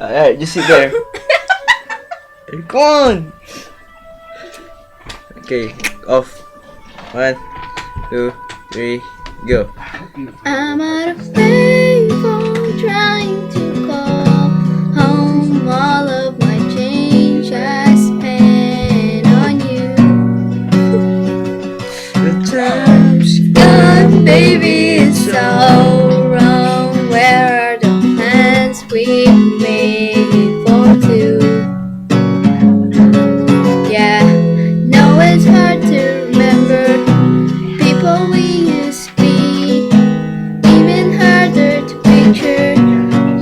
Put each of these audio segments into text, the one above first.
Alright, just sit there. Come on. Okay, off. 1, 2, 3, go. I'm out of payphone trying to call home. All of my change I spent on you. The time's Gone, baby, it's all wrong. Where are the plans we made for two? Yeah, no, it's hard to remember people we used to be. Even harder to picture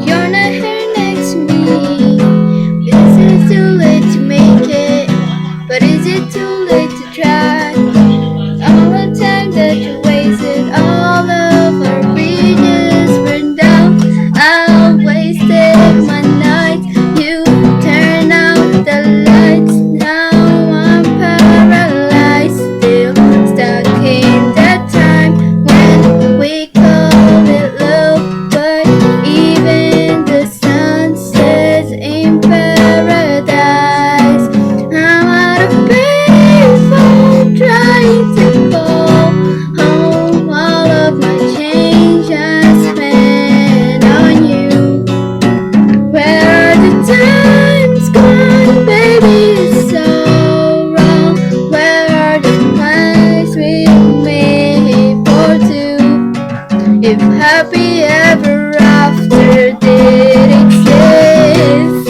you're not here next to me. Is it too late to make it? But is it too late to try? All the time that you wasted, all of our bridges burned down. I wasted my nights, you turn out the lights. Now I'm paralyzed, still stuck in that time when we called it love. But even the sun sets in paradise. I'm out of payphone trying to call home. All of my change I spent on you. Where are the times gone, baby? It's so wrong. Where are the plans we made for two? If happy ever after did exist,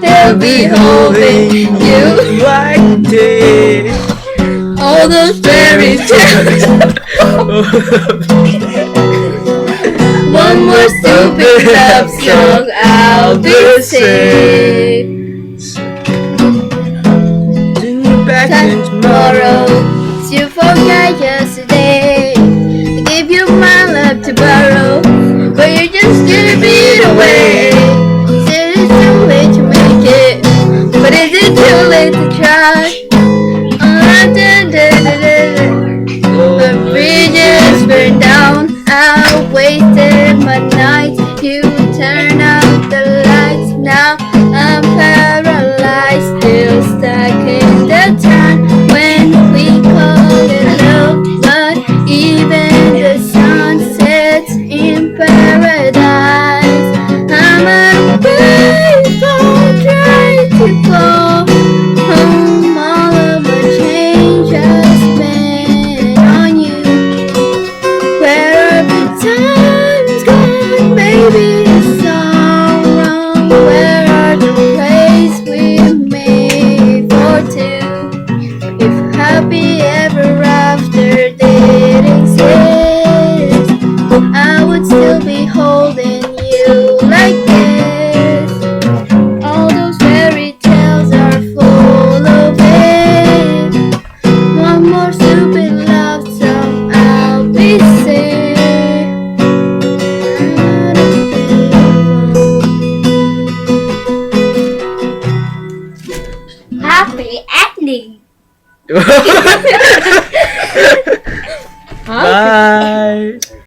they'll be holding you. like this. All those fairy tales. One more stupid love song, I'll be sick. Back in Tomorrow, tomorrow. you forgot yesterday. I gave you my love to borrow, but you just didn't beat away. Said it's too late to make it, but is it too late to try? The bridges burned down. I wasted my nights. You turn out the lights. Now I'm paralyzed, still stuck in the time when we called it love. But even the sun sets in paradise. I'm a payphone trying to call home. All of my change I spent on you. Where are the times gone, baby? It's all wrong. Where are the plays we made for two? If happy ever after did exist, I would still be holding you like this. All those fairy tales are full of it. One more stupid love song, I'll be sick. Happy ending.